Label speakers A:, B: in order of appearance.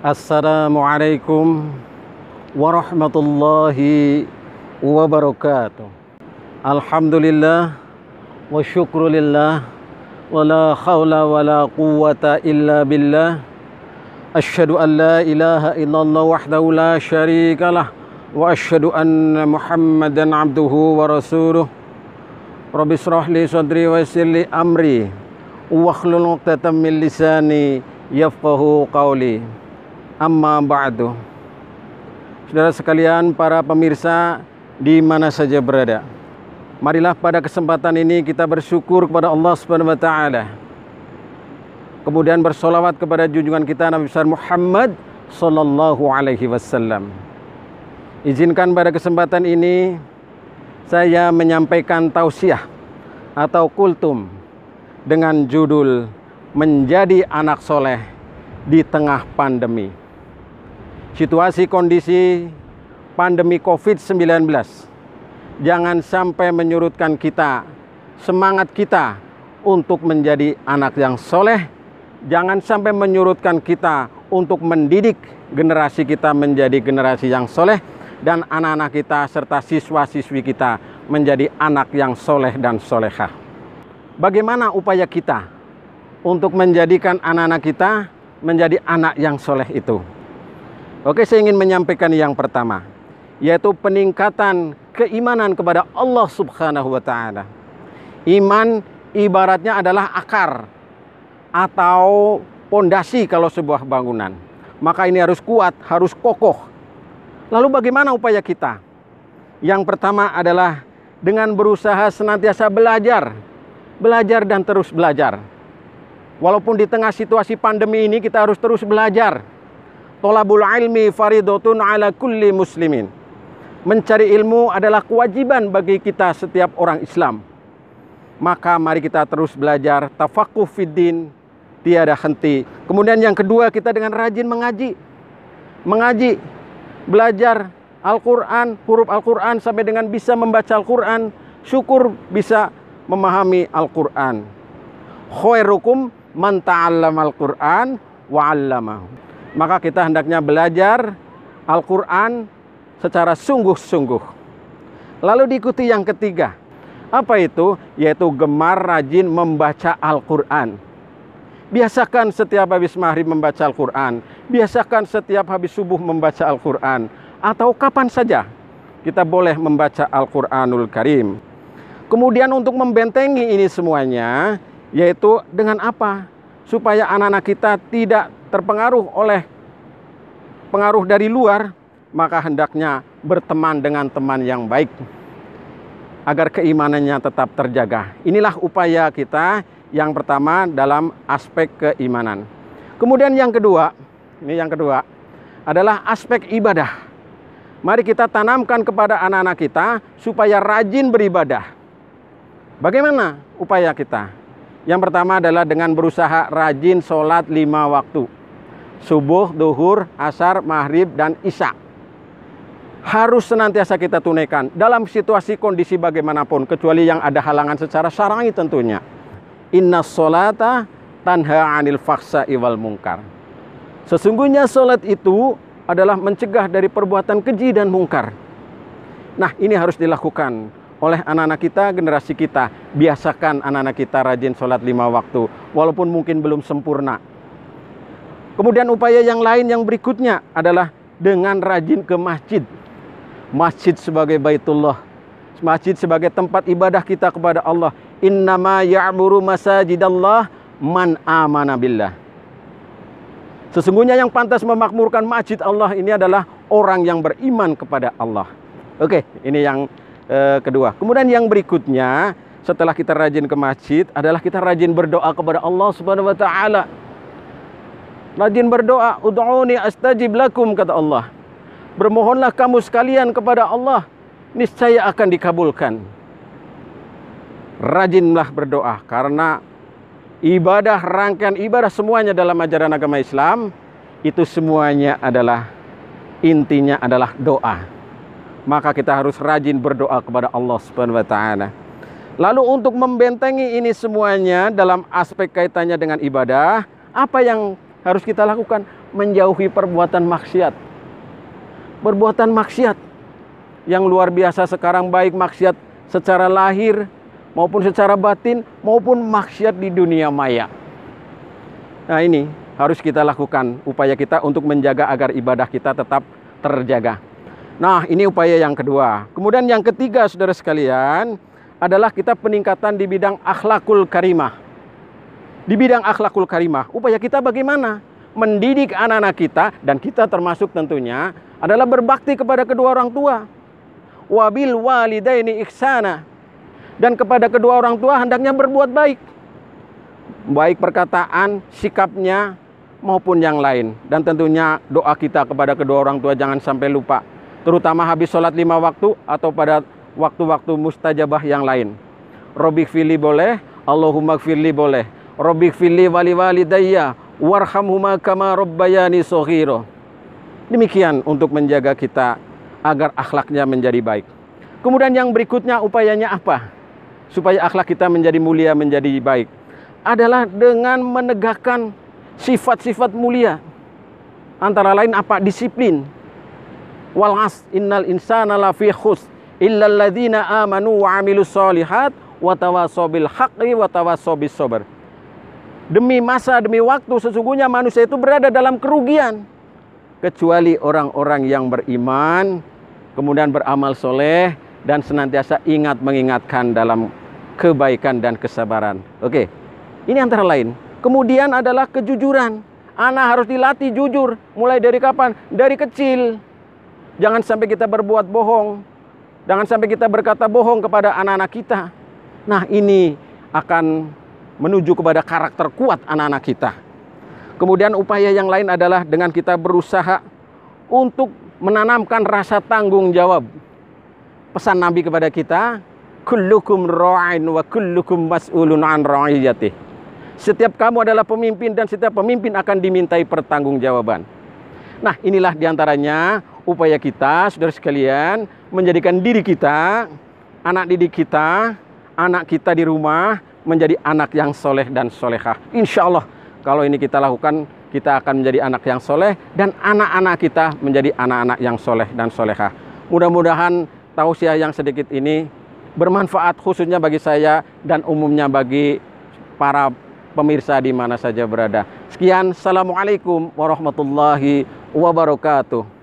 A: Assalamualaikum warahmatullahi wabarakatuh. Alhamdulillah wa syukrulillah wa la khawla wa la quwwata illa billah. Asyhadu an la ilaha illallah wahdahu la syarikalah wa asyhadu anna Muhammadan abduhu wa rasuluh. Rabbi shrah li sadri wa yassir li amri wahlul 'uqdatam min lisani yafqahu qawli. Amma ba'du. Saudara sekalian, para pemirsa di mana saja berada, marilah pada kesempatan ini kita bersyukur kepada Allah Subhanahu wa taala. Kemudian bersolawat kepada junjungan kita Nabi besar Muhammad sallallahu alaihi wasallam. Izinkan pada kesempatan ini saya menyampaikan tausiah atau kultum dengan judul Menjadi Anak Soleh di Tengah Pandemi. Situasi kondisi pandemi COVID-19 jangan sampai menyurutkan kita, semangat kita untuk menjadi anak yang soleh. Jangan sampai menyurutkan kita untuk mendidik generasi kita menjadi generasi yang soleh, dan anak-anak kita serta siswa-siswi kita menjadi anak yang soleh dan solehah. Bagaimana upaya kita untuk menjadikan anak-anak kita menjadi anak yang soleh itu? Oke, saya ingin menyampaikan yang pertama, yaitu peningkatan keimanan kepada Allah Subhanahu wa taala. Iman ibaratnya adalah akar atau pondasi kalau sebuah bangunan. Maka ini harus kuat, harus kokoh. Lalu bagaimana upaya kita? Yang pertama adalah dengan berusaha senantiasa belajar dan terus belajar. Walaupun di tengah situasi pandemi ini kita harus terus belajar. Thalabul ilmi faridotun ala kulli muslimin. Mencari ilmu adalah kewajiban bagi kita setiap orang Islam. Maka mari kita terus belajar, tafaqquh fiddin, tiada henti. Kemudian yang kedua, kita dengan rajin mengaji, belajar Al-Quran, huruf Al-Quran sampai dengan bisa membaca Al-Quran, syukur bisa memahami Al-Quran. Khairukum man ta'allama Al-Quran wa 'allamahu. Maka kita hendaknya belajar Al-Quran secara sungguh-sungguh. Lalu diikuti yang ketiga. Apa itu? Yaitu gemar rajin membaca Al-Quran. Biasakan setiap habis maghrib membaca Al-Quran. Biasakan setiap habis subuh membaca Al-Quran. Atau kapan saja kita boleh membaca Al-Quranul Karim. Kemudian untuk membentengi ini semuanya, yaitu dengan apa? Supaya anak-anak kita tidak terpengaruh oleh pengaruh dari luar, maka hendaknya berteman dengan teman yang baik agar keimanannya tetap terjaga. Inilah upaya kita yang pertama dalam aspek keimanan. Kemudian yang kedua adalah aspek ibadah. Mari kita tanamkan kepada anak-anak kita supaya rajin beribadah. Bagaimana upaya kita? Yang pertama adalah dengan berusaha rajin sholat 5 waktu. Subuh, duhur, asar, maghrib, dan isya. Harus senantiasa kita tunaikan dalam situasi kondisi bagaimanapun, kecuali yang ada halangan secara syar'i tentunya. Inna sholata tanha 'anil fakhsha'i wal munkar. Sesungguhnya sholat itu adalah mencegah dari perbuatan keji dan mungkar. Nah, ini harus dilakukan oleh anak-anak kita, generasi kita. Biasakan anak-anak kita rajin sholat 5 waktu, walaupun mungkin belum sempurna. Kemudian upaya yang lain yang berikutnya adalah dengan rajin ke masjid. Masjid sebagai baitullah, masjid sebagai tempat ibadah kita kepada Allah. Innama ya'muru masajidallah man amana billah. Sesungguhnya yang pantas memakmurkan masjid Allah ini adalah orang yang beriman kepada Allah. Oke, ini yang kedua. Kemudian yang berikutnya, setelah kita rajin ke masjid, adalah kita rajin berdoa kepada Allah Subhanahu wa taala. Rajin berdoa, ud'uni astajib lakum, kata Allah. Bermohonlah kamu sekalian kepada Allah, niscaya akan dikabulkan. Rajinlah berdoa, karena ibadah, rangkaian ibadah semuanya dalam ajaran agama Islam itu semuanya adalah intinya adalah doa. Maka kita harus rajin berdoa kepada Allah Subhanahu wa taala. Lalu untuk membentengi ini semuanya dalam aspek kaitannya dengan ibadah, apa yang harus kita lakukan? menjauhi perbuatan maksiat. Perbuatan maksiat yang luar biasa sekarang, baik maksiat secara lahir maupun secara batin, maupun maksiat di dunia maya. Nah, ini harus kita lakukan upaya kita untuk menjaga agar ibadah kita tetap terjaga. Nah, ini upaya yang kedua. Kemudian yang ketiga, saudara sekalian, adalah kita peningkatan di bidang akhlakul karimah. Di bidang akhlakul karimah, upaya kita bagaimana? Mendidik anak-anak kita, dan kita termasuk tentunya, adalah berbakti kepada kedua orang tua. Wabil walidaini ihsana. Dan kepada kedua orang tua hendaknya berbuat baik. Baik perkataan, sikapnya, maupun yang lain. Dan tentunya doa kita kepada kedua orang tua jangan sampai lupa. Terutama habis sholat 5 waktu atau pada waktu-waktu mustajabah yang lain. Robbik fili boleh, Allahumma gfirli boleh. Robbik fili wali walidayya, warhamhuma kama rabbayani shaghira. Demikian untuk menjaga kita agar akhlaknya menjadi baik. Kemudian yang berikutnya, upayanya apa? Supaya akhlak kita menjadi mulia, menjadi baik. Adalah dengan menegakkan sifat-sifat mulia. Antara lain apa? Disiplin. Wal 'asr innal insana lafi khusr illal ladzina amanu wa 'amilus sholihat wa tawassaw bil haqqi wa tawassaw bis sabr. Demi masa, demi waktu, sesungguhnya manusia itu berada dalam kerugian, kecuali orang-orang yang beriman, kemudian beramal soleh, dan senantiasa ingat mengingatkan dalam kebaikan dan kesabaran. Oke, ini antara lain. Kemudian adalah kejujuran. Anak harus dilatih jujur. Mulai dari kapan? Dari kecil. Jangan sampai kita berbuat bohong. Jangan sampai kita berkata bohong kepada anak-anak kita. Nah, ini akan menuju kepada karakter kuat anak-anak kita. Kemudian upaya yang lain adalah dengan kita berusaha untuk menanamkan rasa tanggung jawab. Pesan Nabi kepada kita, kullukum ra'in wa kullukum mas'ulun an ra'iyatih. Setiap kamu adalah pemimpin dan setiap pemimpin akan dimintai pertanggungjawaban. Nah, inilah diantaranya upaya kita, saudara sekalian, menjadikan diri kita, anak didik kita, anak kita di rumah menjadi anak yang soleh dan solehah. Insya Allah kalau ini kita lakukan, kita akan menjadi anak yang soleh, dan anak-anak kita menjadi anak-anak yang soleh dan solehah. Mudah-mudahan tausiah yang sedikit ini bermanfaat, khususnya bagi saya dan umumnya bagi para pemirsa di mana saja berada. Sekian, Assalamualaikum warahmatullahi wabarakatuh.